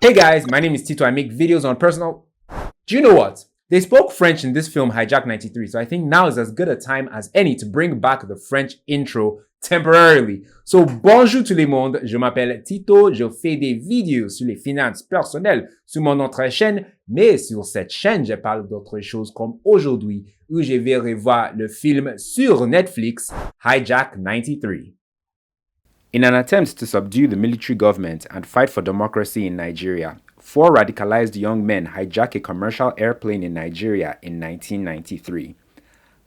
Hey guys, my name is Tito. I make videos on personal... Do you know what? They spoke French in this film Hijack 93, so I think now is as good a time as any to bring back the French intro temporarily. So bonjour tout le monde, je m'appelle Tito, je fais des vidéos sur les finances personnelles sur mon autre chaîne, mais sur cette chaîne, je parle d'autres choses comme aujourd'hui, où je vais revoir le film sur Netflix, Hijack 93. In an attempt to subdue the military government and fight for democracy in Nigeria, 4 radicalized young men hijack a commercial airplane in Nigeria in 1993.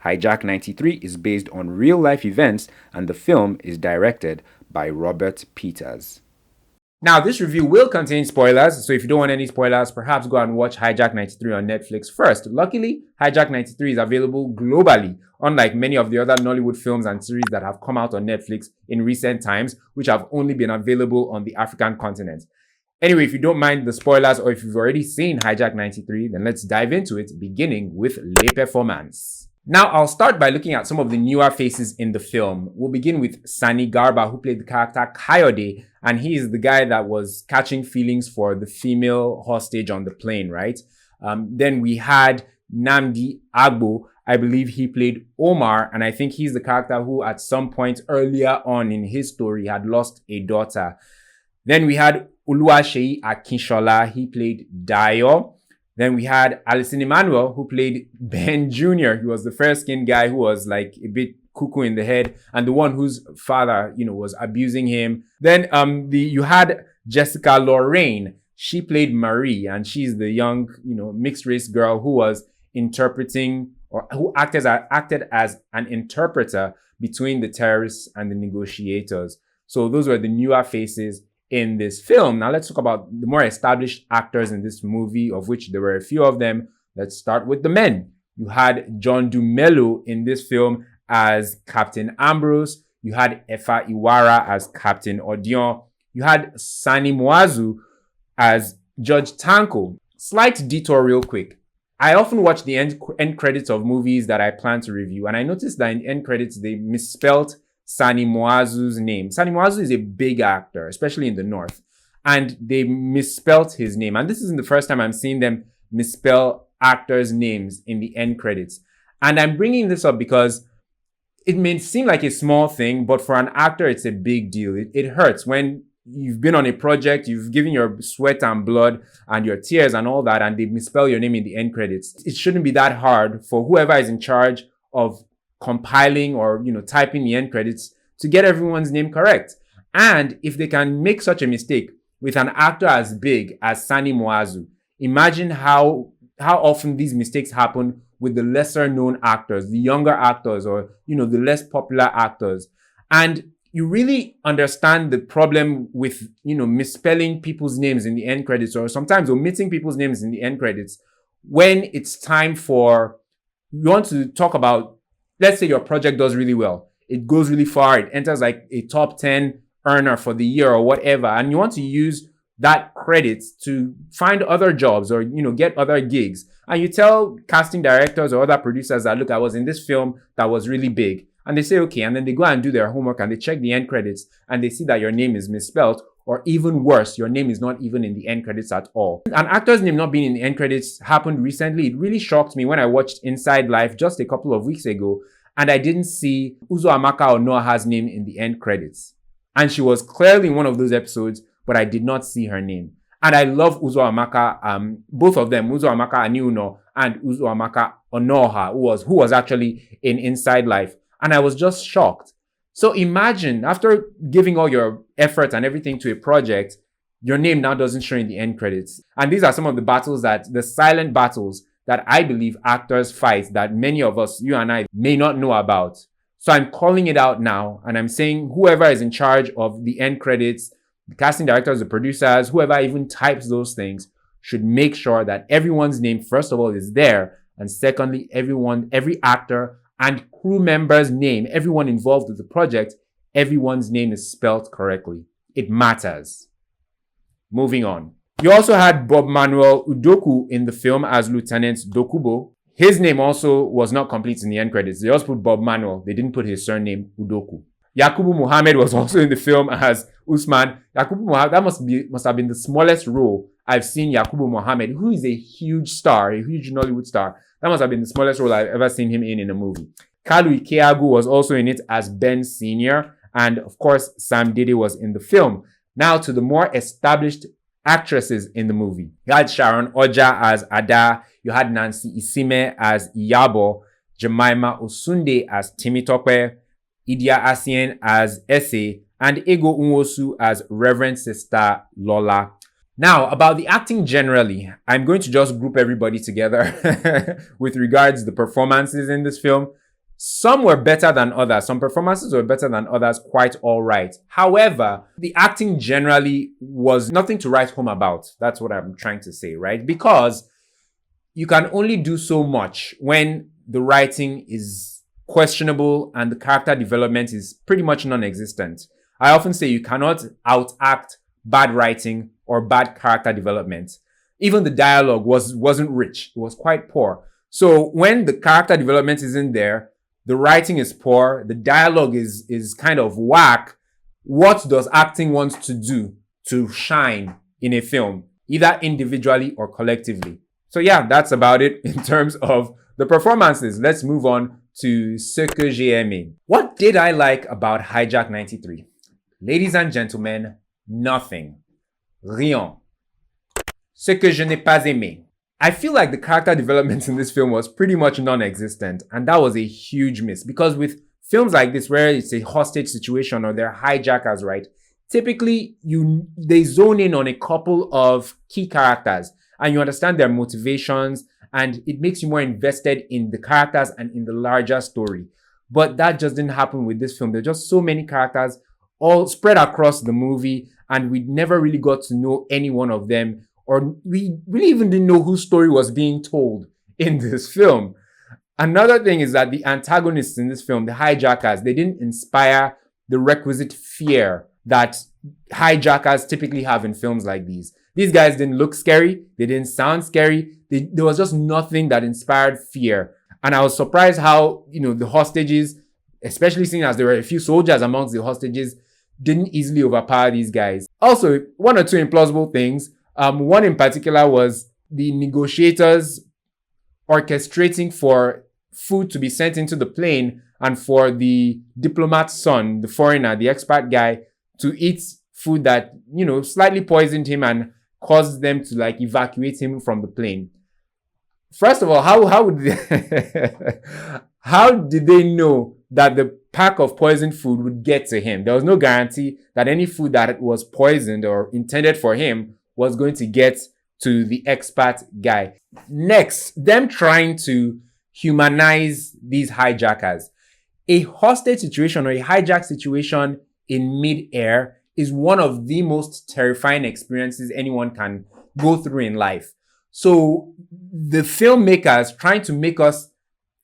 Hijack 93 is based on real-life events, and the film is directed by Robert Peters. Now, this review will contain spoilers, so if you don't want any spoilers, perhaps go and watch Hijack 93 on Netflix first. Luckily, Hijack 93 is available globally, unlike many of the other Nollywood films and series that have come out on Netflix in recent times, which have only been available on the African continent. Anyway, if you don't mind the spoilers or if you've already seen Hijack 93, then let's dive into it, beginning with Les Performances. Now, I'll start by looking at some of the newer faces in the film. We'll begin with Sani Garba, who played the character Kayode, and he is the guy that was catching feelings for the female hostage on the plane, right? Then we had Nnamdi Agbo. I believe he played Omar, and I think he's the character who at some point earlier on in his story had lost a daughter. Then we had Oluwaseyi Akinsola. He played Dayo. Then we had Allison Emmanuel, who played Ben Jr. He was the fair-skinned guy who was like a bit cuckoo in the head and the one whose father, was abusing him. Then you had Jessica Lorraine. She played Marie, and she's the young, mixed-race girl who was interpreting, or who acted as an interpreter between the terrorists and the negotiators. So those were the newer faces in this film. Now let's talk about the more established actors in this movie, of which there were a few of them. Let's start with the men. You had John Dumelo in this film as Captain Ambrose. You had Efa Iwara as Captain Odion. You had Sani Muazu as Judge Tanko. Slight detour real quick. I often watch the end credits of movies that I plan to review, and I noticed that in the end credits, they misspelled Sani Muazu's name. Sani Muazu is a big actor, especially in the North, and they misspelt his name. And this isn't the first time I'm seeing them misspell actors' names in the end credits. And I'm bringing this up because it may seem like a small thing, but for an actor, it's a big deal. It hurts when you've been on a project, you've given your sweat and blood and your tears and all that, and they misspell your name in the end credits. It shouldn't be that hard for whoever is in charge of compiling or typing the end credits to get everyone's name correct. And if they can make such a mistake with an actor as big as Sani Muazu, imagine how often these mistakes happen with the lesser known actors, the younger actors, or the less popular actors. And you really understand the problem with misspelling people's names in the end credits, or sometimes omitting people's names in the end credits when it's time for you want to talk about. Let's say your project does really well. It goes really far. It enters like a top 10 earner for the year or whatever. And you want to use that credit to find other jobs or, get other gigs. And you tell casting directors or other producers that, look, I was in this film that was really big. And they say, okay. And then they go and do their homework and they check the end credits and they see that your name is misspelled. Or even worse, your name is not even in the end credits at all. An actor's name not being in the end credits happened recently. It really shocked me when I watched Inside Life just a couple of weeks ago, and I didn't see Uzoamaka Onoha's name in the end credits. And she was clearly in one of those episodes, but I did not see her name. And I love Uzoamaka, both of them, Uzoamaka Aniuno and Uzoamaka Onoha, who was actually in Inside Life. And I was just shocked. So imagine, after giving all your effort and everything to a project, your name now doesn't show in the end credits. And these are some of the silent battles that I believe actors fight that many of us, you and I, may not know about. So I'm calling it out now, and I'm saying whoever is in charge of the end credits, the casting directors, the producers, whoever even types those things, should make sure that everyone's name, first of all, is there. And secondly, every actor and crew member's name, everyone involved with the project, everyone's name is spelled correctly. It matters. Moving on. You also had Manuel Udokwu in the film as Lieutenant Dokubo. His name also was not complete in the end credits. They just put Bob Manuel. They didn't put his surname, Udokwu. Yakubu Mohammed was also in the film as Usman. Yakubu Mohammed, that must have been the smallest role I've seen Yakubu Mohammed, who is a huge star, a huge Nollywood star. That must have been the smallest role I've ever seen him in a movie. Kalu Ikeagwu was also in it as Ben Sr. And of course, Sam Dede was in the film. Now to the more established actresses in the movie. You had Sharon Ooja as Ada. You had Nancy Isime as Iyabo. Jemima Osunde as Timitope. Idia Aisien as Ese. And Ego Nwosu as Reverend Sister Lola. Now, about the acting generally, I'm going to just group everybody together with regards to the performances in this film. Some were better than others. Some performances were better than others, quite all right. However, the acting generally was nothing to write home about. That's what I'm trying to say, right? Because you can only do so much when the writing is questionable and the character development is pretty much non-existent. I often say you cannot outact bad writing or bad character development. Even the dialogue wasn't rich. It was quite poor. So when the character development isn't there, the writing is poor, the dialogue is kind of whack, what does acting want to do to shine in a film, either individually or collectively? So yeah, that's about it in terms of the performances. Let's move on to Ce que j'ai aimé. What did I like about Hijack 93? Ladies and gentlemen, nothing. Rien. Ce que je n'ai pas aimé. I feel like the character development in this film was pretty much non-existent, and that was a huge miss, because with films like this where it's a hostage situation or they're hijackers, right? Typically, they zone in on a couple of key characters and you understand their motivations, and it makes you more invested in the characters and in the larger story. But that just didn't happen with this film. There's just so many characters all spread across the movie, and we never really got to know any one of them, or we really even didn't know whose story was being told in this film. Another thing is that the antagonists in this film, the hijackers, they didn't inspire the requisite fear that hijackers typically have in films like these. These guys didn't look scary. They didn't sound scary. There was just nothing that inspired fear. And I was surprised how, the hostages, especially seeing as there were a few soldiers amongst the hostages, didn't easily overpower these guys. Also, one or two implausible things. One in particular was the negotiators orchestrating for food to be sent into the plane and for the diplomat's son, the foreigner, the expat guy, to eat food that, slightly poisoned him and caused them to evacuate him from the plane. First of all, how would they, how did they know that the pack of poisoned food would get to him? There was no guarantee that any food that was poisoned or intended for him was going to get to the expat guy. Next, them trying to humanize these hijackers. A hostage situation or a hijack situation in mid-air is one of the most terrifying experiences anyone can go through in life. So the filmmakers trying to make us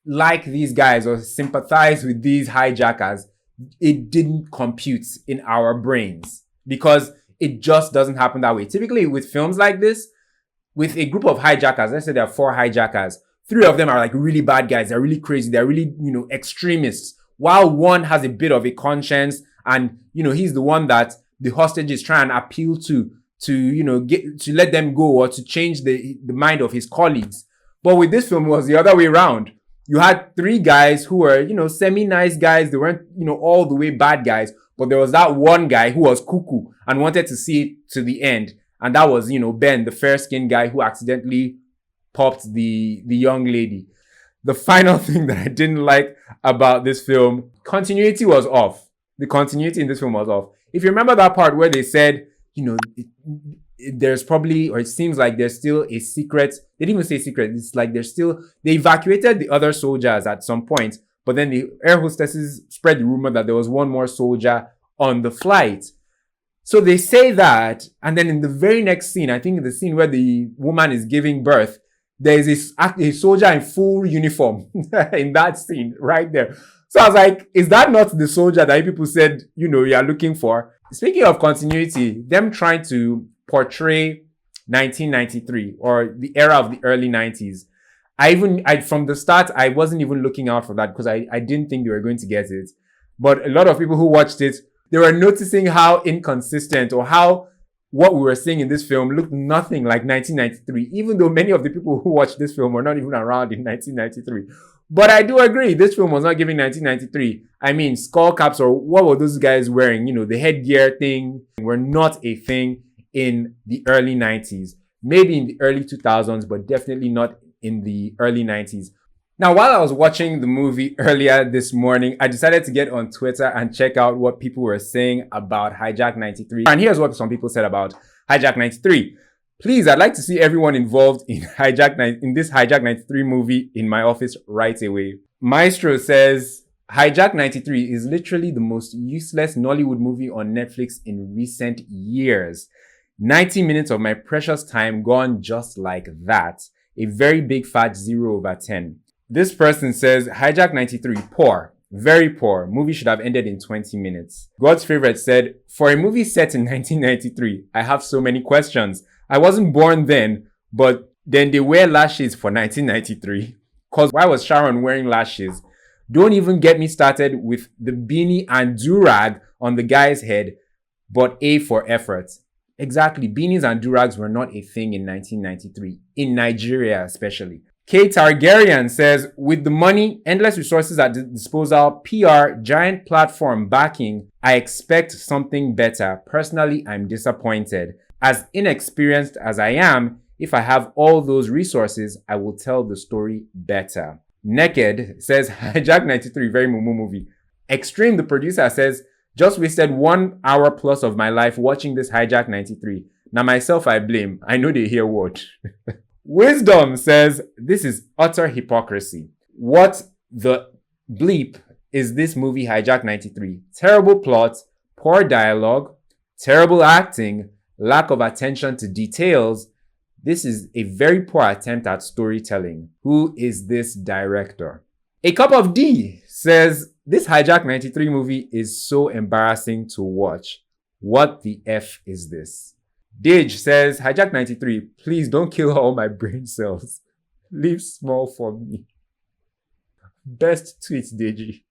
like these guys or sympathize with these hijackers, it didn't compute in our brains because it just doesn't happen that way. Typically with films like this, with a group of hijackers, let's say there are 4 hijackers, 3 of them are really bad guys. They're really crazy. They're really, extremists. While one has a bit of a conscience and, he's the one that the hostages try and appeal to let them go or to change the mind of his colleagues. But with this film, it was the other way around. You had 3 guys who were, semi-nice guys. They weren't, all the way bad guys. But there was that one guy who was cuckoo and wanted to see it to the end. And that was, Ben, the fair-skinned guy who accidentally popped the young lady. The final thing that I didn't like about this film, continuity was off. The continuity in this film was off. If you remember that part where they said, there's probably, or it seems like there's still a secret. They didn't even say secret. It's like they evacuated the other soldiers at some point, but then the air hostesses spread the rumor that there was one more soldier on the flight. So they say that, and then in the very next scene, I think the scene where the woman is giving birth, there is a soldier in full uniform in that scene right there. So I was like, is that not the soldier that people said, you are looking for? Speaking of continuity, them trying to portray 1993 or the era of the early 90s. From the start, I wasn't even looking out for that because I didn't think they were going to get it. But a lot of people who watched it, they were noticing how inconsistent or how what we were seeing in this film looked nothing like 1993, even though many of the people who watched this film were not even around in 1993. But I do agree, this film was not giving 1993. I mean, skull caps, or what were those guys wearing? You know, the headgear thing were not a thing in the early 90s. Maybe in the early 2000s, but definitely not in the early 90s. Now, while I was watching the movie earlier this morning, I decided to get on Twitter and check out what people were saying about Hijack 93. And here's what some people said about Hijack 93. Please, I'd like to see everyone involved in this Hijack 93 movie in my office right away. Maestro says, Hijack 93 is literally the most useless Nollywood movie on Netflix in recent years. 90 minutes of my precious time gone just like that. A very big fat 0/10. This person says, Hijack 93, poor. Very poor. Movie should have ended in 20 minutes. God's favorite said, for a movie set in 1993, I have so many questions. I wasn't born then, but then they wear lashes for 1993. Cause why was Sharon wearing lashes? Don't even get me started with the beanie and do-rag on the guy's head, but A for effort. Exactly. Beanies and do-rags were not a thing in 1993, in Nigeria especially. K. Targaryen says, with the money, endless resources at disposal, PR, giant platform backing, I expect something better. Personally, I'm disappointed. As inexperienced as I am, if I have all those resources, I will tell the story better. Naked says, Hijack 93, very mumu movie. Extreme, the producer, says, just wasted 1 hour plus of my life watching this Hijack 93. Now myself I blame. I know they hear what. Wisdom says, this is utter hypocrisy. What the bleep is this movie Hijack 93? Terrible plot, poor dialogue, terrible acting, lack of attention to details. This is a very poor attempt at storytelling. Who is this director? A Cup of D says, this Hijack 93 movie is so embarrassing to watch. What the F is this? Dage says, Hijack 93, please don't kill all my brain cells. Leave small for me. Best tweet, Deji.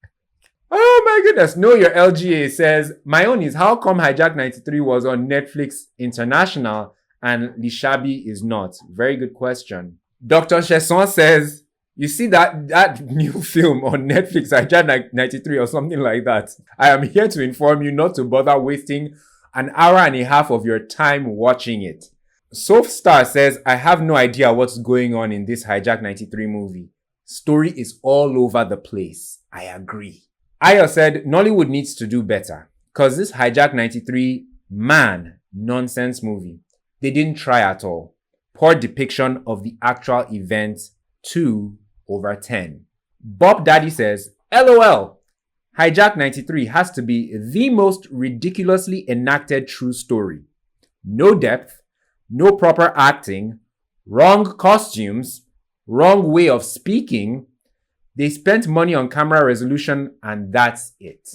Oh my goodness. Know Your LGA says, my own is how come Hijack 93 was on Netflix International and Lishabi is not? Very good question. Dr. Chesson says, you see that new film on Netflix, Hijack 93 or something like that. I am here to inform you not to bother wasting an hour and a half of your time watching it. Softstar says, I have no idea what's going on in this Hijack 93 movie. Story is all over the place. I agree. Ayo said, Nollywood needs to do better. Cause this Hijack 93, nonsense movie. They didn't try at all. Poor depiction of the actual event, 2/10. Bob Daddy says, LOL. Hijack 93 has to be the most ridiculously enacted true story. No depth, no proper acting, wrong costumes, wrong way of speaking. They spent money on camera resolution and that's it.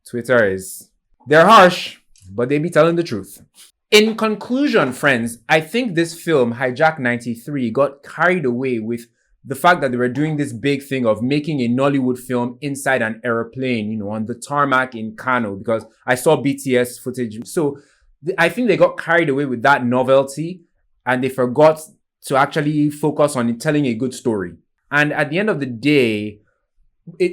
Twitter is, they're harsh, but they be telling the truth. In conclusion, friends, I think this film, Hijack 93, got carried away with the fact that they were doing this big thing of making a Nollywood film inside an airplane, on the tarmac in Kano, because I saw BTS footage. So I think they got carried away with that novelty and they forgot to actually focus on telling a good story. And at the end of the day,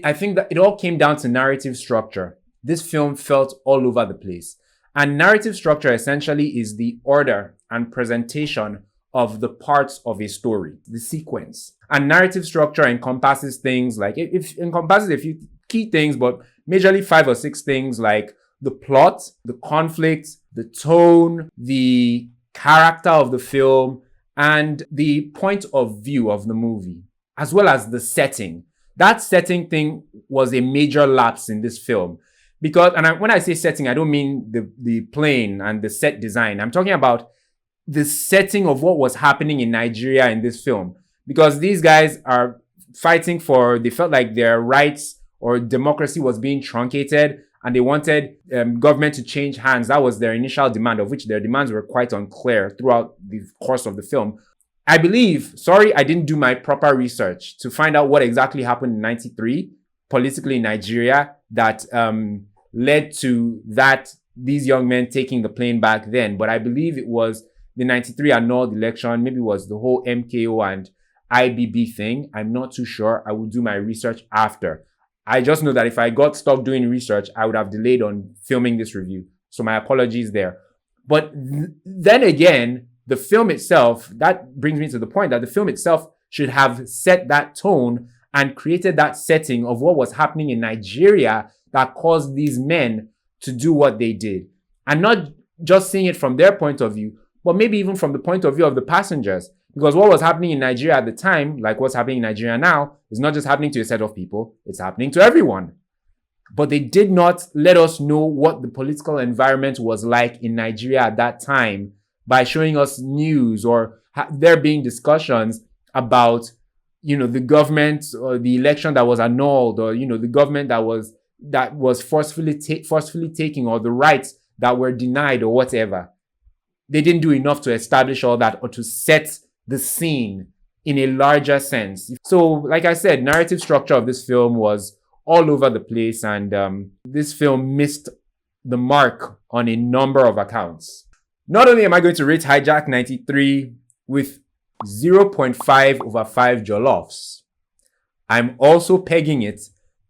I think that it all came down to narrative structure. This film felt all over the place. And narrative structure essentially is the order and presentation of the parts of a story, the sequence. And narrative structure encompasses things like, it encompasses a few key things, but majorly 5 or 6 things like the plot, the conflict, the tone, the character of the film, and the point of view of the movie, as well as the setting. That setting thing was a major lapse in this film. Because, when I say setting, I don't mean the plane and the set design. I'm talking about the setting of what was happening in Nigeria in this film. Because these guys are fighting they felt like their rights or democracy was being truncated and they wanted government to change hands. That was their initial demand, of which their demands were quite unclear throughout the course of the film. I believe, sorry, I didn't do my proper research to find out what exactly happened in 93 politically in Nigeria that led to that these young men taking the plane back then, but I believe it was the 93 annulled election. Maybe it was the whole MKO and IBB thing. I'm not too sure. I will do my research after. I just know that if I got stuck doing research, I would have delayed on filming this review. So my apologies there. But then again, the film itself, that brings me to the point that the film itself should have set that tone and created that setting of what was happening in Nigeria that caused these men to do what they did. And not just seeing it from their point of view, but maybe even from the point of view of the passengers. Because what was happening in Nigeria at the time, like what's happening in Nigeria now, is not just happening to a set of people, it's happening to everyone. But they did not let us know what the political environment was like in Nigeria at that time by showing us news or there being discussions about, the government or the election that was annulled, or, the government that was forcefully taking, or the rights that were denied, or whatever. They didn't do enough to establish all that or to set the scene in a larger sense. So, like I said, narrative structure of this film was all over the place, and this film missed the mark on a number of accounts. Not only am I going to rate Hijack 93 with 0.5 over 5 jollofs, I'm also pegging it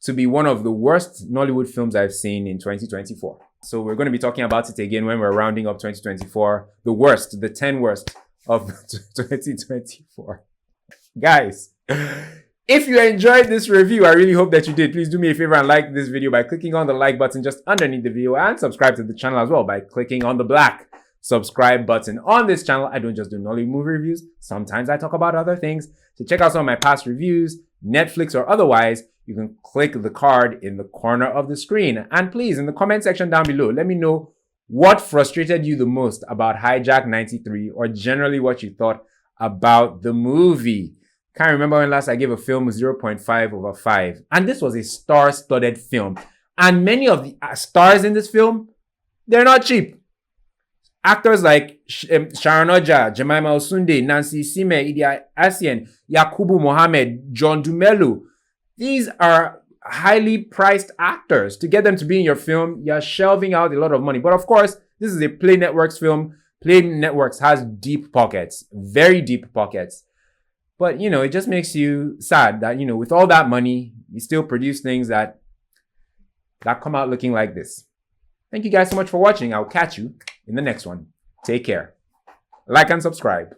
to be one of the worst Nollywood films I've seen in 2024. So we're going to be talking about it again when we're rounding up 2024. The 10 worst of 2024. Guys, if you enjoyed this review, I really hope that you did. Please do me a favor and like this video by clicking on the like button just underneath the video, and subscribe to the channel as well by clicking on the black subscribe button. On this channel, I don't just do Nollywood movie reviews. Sometimes I talk about other things. To check out some of my past reviews, Netflix or otherwise, you can click the card in the corner of the screen. And please, in the comment section down below, let me know what frustrated you the most about Hijack 93, or generally what you thought about the movie. Can't remember when last I gave a film 0.5 over 5. And this was a star-studded film. And many of the stars in this film, they're not cheap. Actors like Sharon Ooja, Jemima Osunde, Isime, Idia Aisien, Yakubu Mohammed, Dumelo. These are highly priced actors. To get them to be in your film, you're shelving out a lot of money. But of course, this is a Play Networks film. Play Networks has deep pockets, very deep pockets. But, it just makes you sad that, with all that money, you still produce things that come out looking like this. Thank you guys so much for watching. I'll catch you in the next one. Take care. Like and subscribe.